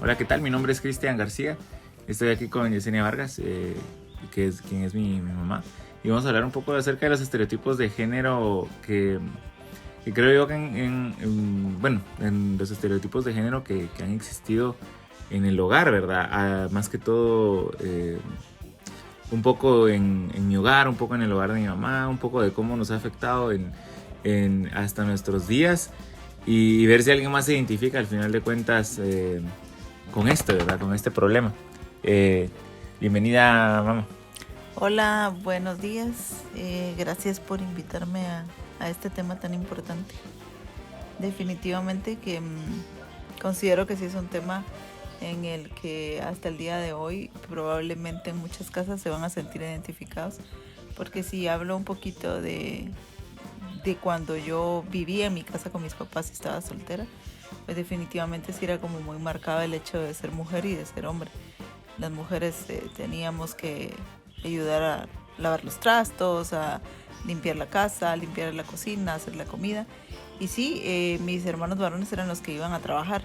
Hola, ¿qué tal? Mi nombre es Cristian García. Estoy aquí con Yesenia Vargas, quien es mi mamá. Y vamos a hablar un poco acerca de los estereotipos de género que creo yo que en los estereotipos de género que han existido en el hogar, ¿verdad? Más que todo, un poco en mi hogar, un poco en el hogar de mi mamá, un poco de cómo nos ha afectado hasta nuestros días y ver si alguien más se identifica al final de cuentas con esto, ¿verdad? Con este problema. Bienvenida, mamá. Hola, buenos días. Gracias por invitarme a este tema tan importante. Definitivamente que considero que sí es un tema en el que hasta el día de hoy probablemente en muchas casas se van a sentir identificados, porque si hablo un poquito de cuando yo vivía en mi casa con mis papás y estaba soltera, pues definitivamente sí era como muy marcado el hecho de ser mujer y de ser hombre. Las mujeres teníamos que ayudar a lavar los trastos, a limpiar la casa, a limpiar la cocina, a hacer la comida. Y sí, mis hermanos varones eran los que iban a trabajar.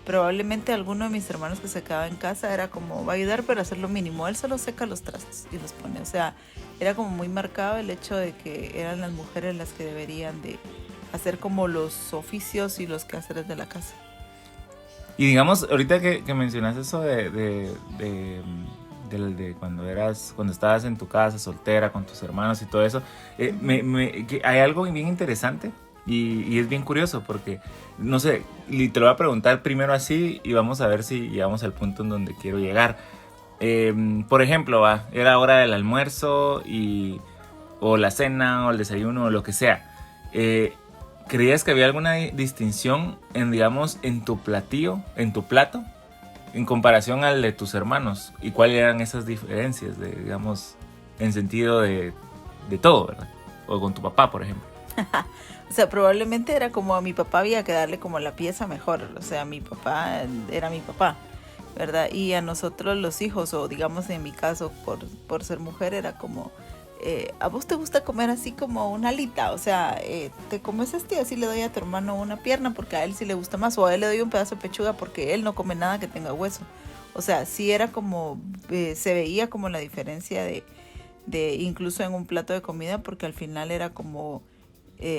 Probablemente alguno de mis hermanos que se quedaba en casa era como, va a ayudar pero hacer lo mínimo. Él solo seca los trastos y los pone. O sea, era como muy marcado el hecho de que eran las mujeres las que deberían de hacer como los oficios y los quehaceres de la casa. Y digamos, ahorita que mencionas eso de cuando estabas en tu casa soltera con tus hermanos y todo eso, que hay algo bien interesante y es bien curioso porque, no sé, y te lo voy a preguntar primero así y vamos a ver si llegamos al punto en donde quiero llegar. Por ejemplo, era hora del almuerzo o la cena o el desayuno o lo que sea. ¿Creías que había alguna distinción digamos, en tu platillo, en tu plato, en comparación al de tus hermanos? ¿Y cuáles eran esas diferencias, digamos, en sentido de todo, ¿verdad? O con tu papá, por ejemplo. O sea, probablemente era como a mi papá había que darle como la pieza mejor. O sea, mi papá era mi papá, ¿verdad? Y a nosotros los hijos, o digamos en mi caso, por ser mujer, era como, ¿a vos te gusta comer así como una alita? O sea, te comes y así le doy a tu hermano una pierna porque a él sí le gusta más, o a él le doy un pedazo de pechuga porque él no come nada que tenga hueso. O sea, sí era como, se veía como la diferencia de incluso en un plato de comida, porque al final era como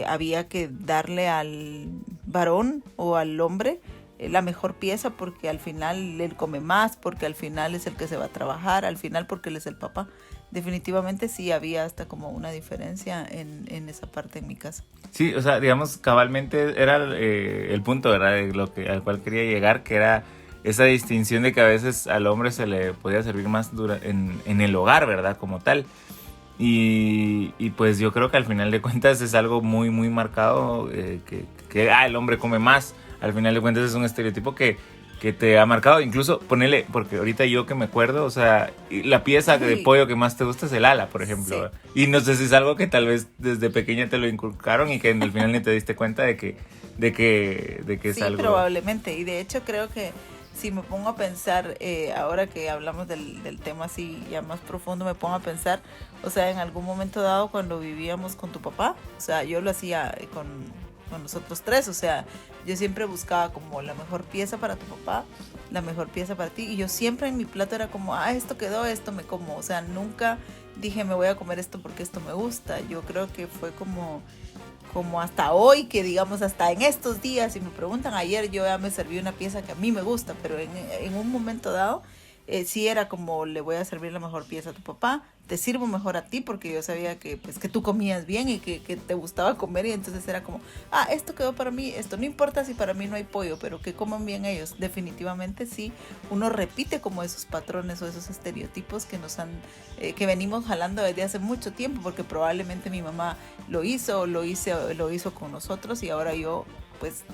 había que darle al varón o al hombre la mejor pieza porque al final él come más, porque al final es el que se va a trabajar, al final porque él es el papá. Definitivamente sí había hasta como una diferencia en esa parte en mi casa. Sí, o sea, digamos, cabalmente era el punto, ¿verdad? De al cual quería llegar, que era esa distinción de que a veces al hombre se le podía servir más en el hogar, ¿verdad? Como tal. Y pues yo creo que al final de cuentas es algo muy, muy marcado, que el hombre come más. Al final de cuentas es un estereotipo que te ha marcado. Incluso ponele, porque ahorita yo que me acuerdo, o sea, la pieza de Sí, pollo que más te gusta es el ala, por ejemplo. sí, ¿Verdad? Y no sé si es algo que tal vez desde pequeña te lo inculcaron y que al final ni te diste cuenta de que es sí, algo. probablemente. Y de hecho creo que si me pongo a pensar, ahora que hablamos del tema así ya más profundo, me pongo a pensar, o sea, en algún momento dado cuando vivíamos con tu papá, o sea, yo lo hacía con nosotros tres, o sea, yo siempre buscaba como la mejor pieza para tu papá, la mejor pieza para ti, y yo siempre en mi plato era como, esto quedó, esto me como, o sea, nunca dije me voy a comer esto porque esto me gusta. Yo creo que fue como hasta hoy, que digamos hasta en estos días, si me preguntan, ayer yo ya me serví una pieza que a mí me gusta, pero en un momento dado sí era como, le voy a servir la mejor pieza a tu papá, te sirvo mejor a ti porque yo sabía que pues que tú comías bien y que te gustaba comer, y entonces era como, esto quedó para mí, esto no importa si para mí no hay pollo, pero que coman bien ellos. Definitivamente sí, uno repite como esos patrones o esos estereotipos que que venimos jalando desde hace mucho tiempo, porque probablemente mi mamá lo hizo con nosotros, y ahora yo pues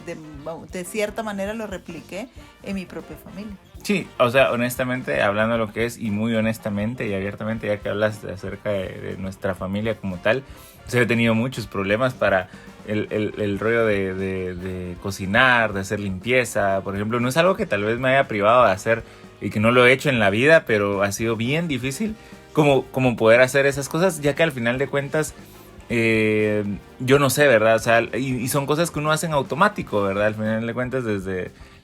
de cierta manera lo repliqué en mi propia familia. Sí, o sea, honestamente, hablando de lo que es, y muy honestamente y abiertamente, ya que hablas acerca de nuestra familia como tal, pues he tenido muchos problemas para el rollo de cocinar, de hacer limpieza, por ejemplo. No es algo que tal vez me haya privado de hacer y que no lo he hecho en la vida, pero ha sido bien difícil como poder hacer esas cosas, ya que al final de cuentas yo no sé, ¿verdad? O sea, y son cosas que uno hace en automático, ¿verdad? Al final de cuentas,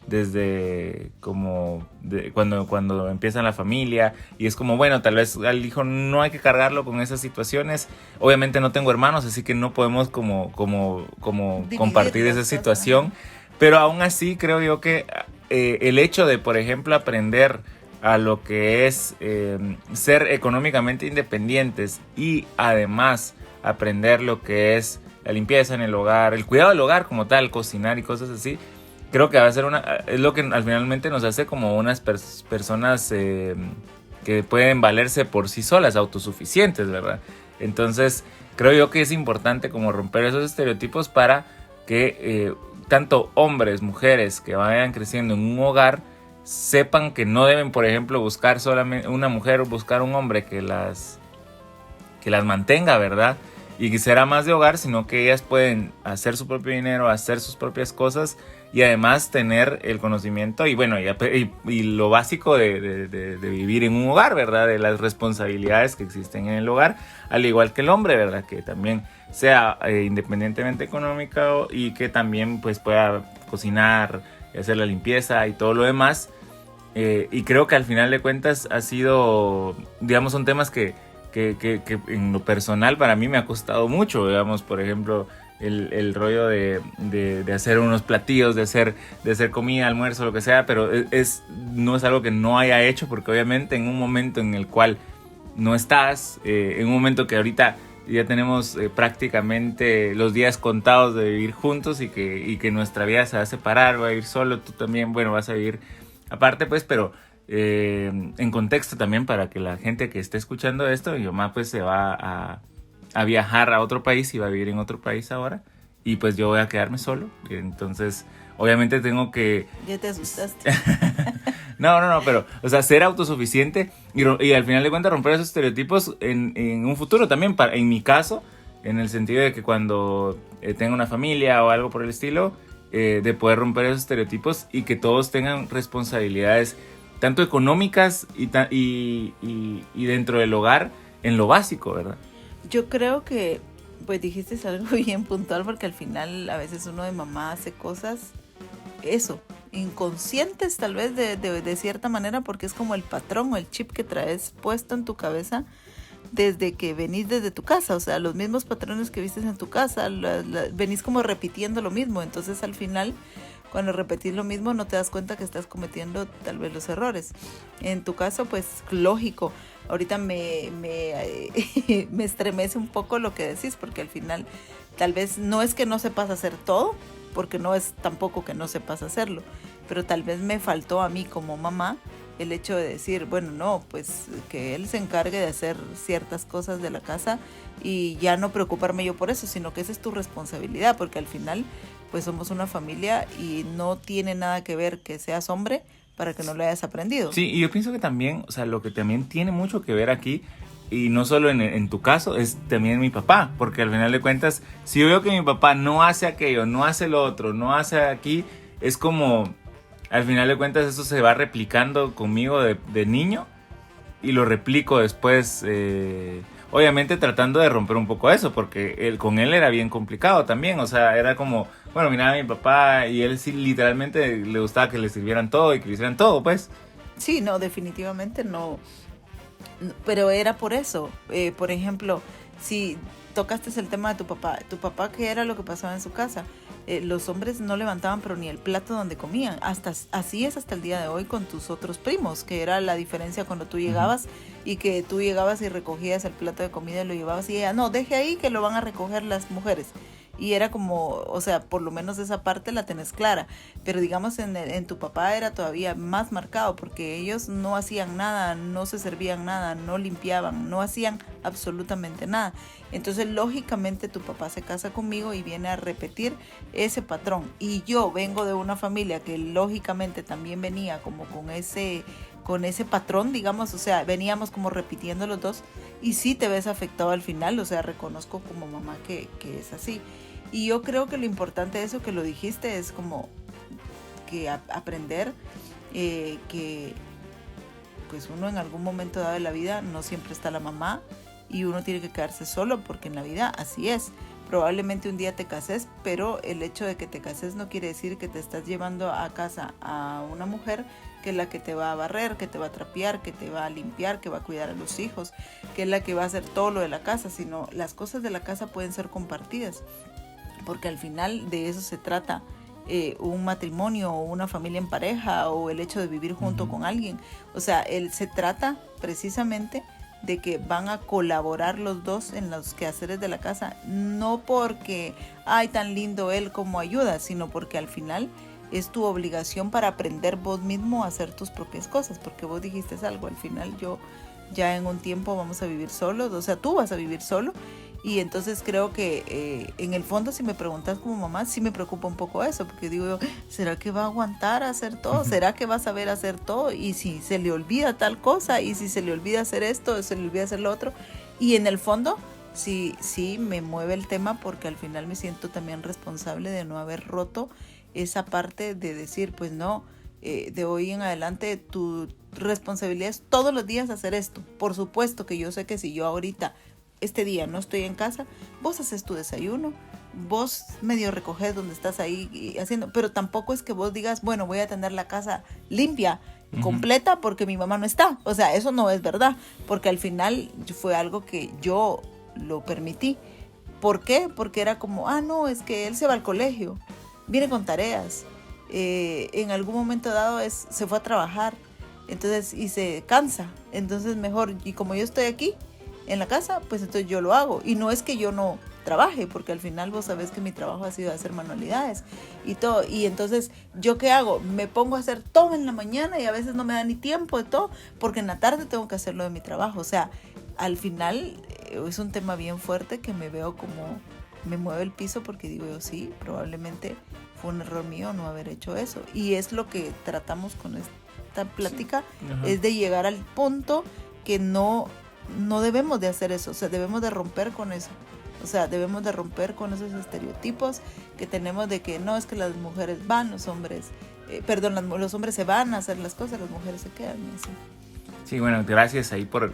desde como cuando empiezan la familia, y es como, bueno, tal vez al hijo no hay que cargarlo con esas situaciones. Obviamente no tengo hermanos, así que no podemos como compartir esa situación, pero aún así creo yo que el hecho de, por ejemplo, aprender a lo que es ser económicamente independientes, y además aprender lo que es la limpieza en el hogar, el cuidado del hogar como tal, cocinar y cosas así, creo que va a ser es lo que al finalmente nos hace como unas personas que pueden valerse por sí solas, autosuficientes, ¿verdad? Entonces creo yo que es importante como romper esos estereotipos para que tanto hombres, mujeres que vayan creciendo en un hogar sepan que no deben, por ejemplo, buscar solamente una mujer o buscar un hombre que las mantenga, ¿verdad? Y que será más de hogar, sino que ellas pueden hacer su propio dinero, hacer sus propias cosas, y además tener el conocimiento y bueno, y lo básico de vivir en un hogar, ¿verdad? De las responsabilidades que existen en el hogar, al igual que el hombre, ¿verdad? Que también sea independientemente económico, y que también pues pueda cocinar, hacer la limpieza y todo lo demás. Y creo que al final de cuentas ha sido, digamos, son temas que en lo personal para mí me ha costado mucho, digamos, por ejemplo, el rollo de hacer unos platillos, de hacer comida, almuerzo, lo que sea, pero no es algo que no haya hecho, porque obviamente en un momento en el cual no estás, en un momento que ahorita ya tenemos prácticamente los días contados de vivir juntos, y que nuestra vida se va a separar, va a vivir solo, tú también, bueno, vas a vivir aparte, pues, pero en contexto también para que la gente que esté escuchando esto, mi mamá pues se va a viajar a otro país y va a vivir en otro país ahora, y pues yo voy a quedarme solo, entonces obviamente tengo que... Ya te asustaste. No, pero, o sea, ser autosuficiente y al final de cuentas romper esos estereotipos en un futuro también, en mi caso, en el sentido de que cuando tenga una familia o algo por el estilo, de poder romper esos estereotipos y que todos tengan responsabilidades tanto económicas y dentro del hogar, en lo básico, ¿verdad? Yo creo que pues dijiste algo bien puntual, porque al final a veces uno de mamá hace cosas, eso, inconscientes tal vez de cierta manera, porque es como el patrón o el chip que traes puesto en tu cabeza desde que venís desde tu casa, o sea, los mismos patrones que vistes en tu casa, venís como repitiendo lo mismo, entonces al final cuando repetís lo mismo no te das cuenta que estás cometiendo tal vez los errores. En tu caso, pues lógico, ahorita me estremece un poco lo que decís, porque al final tal vez no es que no sepas hacer todo, porque no es tampoco que no sepas hacerlo, pero tal vez me faltó a mí como mamá el hecho de decir, bueno, no, pues que él se encargue de hacer ciertas cosas de la casa y ya no preocuparme yo por eso, sino que esa es tu responsabilidad, porque al final pues somos una familia y no tiene nada que ver que seas hombre para que no lo hayas aprendido. Sí, y yo pienso que también, o sea, lo que también tiene mucho que ver aquí, y no solo en tu caso, es también mi papá, porque al final de cuentas, si yo veo que mi papá no hace aquello, no hace lo otro, no hace aquí, es como, al final de cuentas eso se va replicando conmigo de niño, y lo replico después, obviamente tratando de romper un poco eso, porque con él era bien complicado también, o sea, era como, bueno, miraba a mi papá y él sí literalmente le gustaba que le sirvieran todo y que le hicieran todo, pues. Sí, no, definitivamente no, pero era por eso. Por ejemplo, si tocaste el tema de tu papá, ¿qué era lo que pasaba en su casa? Los hombres no levantaban pero ni el plato donde comían. Así es hasta el día de hoy con tus otros primos, que era la diferencia cuando tú llegabas y que tú llegabas y recogías el plato de comida y lo llevabas, y ella, no, deje ahí que lo van a recoger las mujeres. Y era como, o sea, por lo menos esa parte la tenés clara, pero digamos en tu papá era todavía más marcado, porque ellos no hacían nada, no se servían nada, no limpiaban, no hacían absolutamente nada. Entonces lógicamente tu papá se casa conmigo y viene a repetir ese patrón, y yo vengo de una familia que lógicamente también venía como con ese patrón, digamos, o sea, veníamos como repitiendo los dos, y sí te ves afectado al final, o sea, reconozco como mamá que es así. Y yo creo que lo importante de eso que lo dijiste es como que aprender que pues uno en algún momento dado de la vida no siempre está la mamá y uno tiene que quedarse solo, porque en la vida así es. probablemente un día te cases, pero el hecho de que te cases no quiere decir que te estás llevando a casa a una mujer que es la que te va a barrer, que te va a trapear, que te va a limpiar, que va a cuidar a los hijos, que es la que va a hacer todo lo de la casa, sino las cosas de la casa pueden ser compartidas, porque al final de eso se trata un matrimonio o una familia en pareja o el hecho de vivir junto con alguien. O sea, se trata precisamente de que van a colaborar los dos en los quehaceres de la casa, no porque, ay, tan lindo él como ayuda, sino porque al final es tu obligación para aprender vos mismo a hacer tus propias cosas, porque vos dijiste algo, al final yo ya en un tiempo vamos a vivir solos, o sea, tú vas a vivir solo, y entonces creo que en el fondo, si me preguntas como mamá, sí me preocupa un poco eso, porque digo yo, ¿será que va a aguantar a hacer todo? ¿Será que va a saber hacer todo? Y si se le olvida tal cosa, y si se le olvida hacer esto, se le olvida hacer lo otro, y en el fondo sí me mueve el tema, porque al final me siento también responsable de no haber roto esa parte de decir, pues no, de hoy en adelante tu responsabilidad es todos los días hacer esto. Por supuesto que yo sé que si yo ahorita, este día no estoy en casa, vos haces tu desayuno, vos medio recoges donde estás ahí haciendo, pero tampoco es que vos digas, bueno, voy a tener la casa limpia, completa, porque mi mamá no está. O sea, eso no es verdad, porque al final fue algo que yo lo permití. ¿Por qué? Porque era como, no, es que él se va al colegio, viene con tareas, en algún momento dado se fue a trabajar, entonces, y se cansa, entonces mejor, y como yo estoy aquí en la casa, pues entonces yo lo hago, y no es que yo no trabaje, porque al final vos sabés que mi trabajo ha sido hacer manualidades y todo, y entonces, ¿yo qué hago? Me pongo a hacer todo en la mañana y a veces no me da ni tiempo de todo, porque en la tarde tengo que hacer lo de mi trabajo. O sea, al final es un tema bien fuerte que me veo como me mueve el piso, porque digo yo, sí, probablemente fue un error mío no haber hecho eso, y es lo que tratamos con esta plática, sí. Es de llegar al punto que no debemos de hacer eso, o sea, debemos de romper con eso, o sea, debemos de romper con esos estereotipos que tenemos de que no, es que las mujeres van, los hombres se van a hacer las cosas, las mujeres se quedan y así. Sí, bueno, gracias ahí por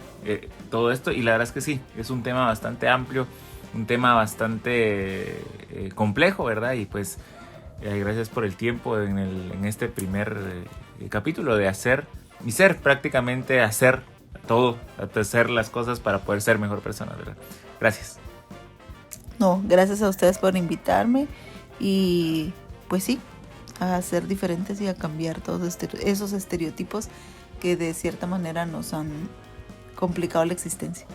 todo esto, y la verdad es que sí, es un tema bastante amplio, un tema bastante complejo, ¿verdad? Y pues gracias por el tiempo en este primer capítulo de hacer y ser, prácticamente hacer todo, hacer las cosas para poder ser mejor persona, ¿verdad? Gracias. No, gracias a ustedes por invitarme, y pues sí, a ser diferentes y a cambiar todos esos estereotipos que de cierta manera nos han complicado la existencia.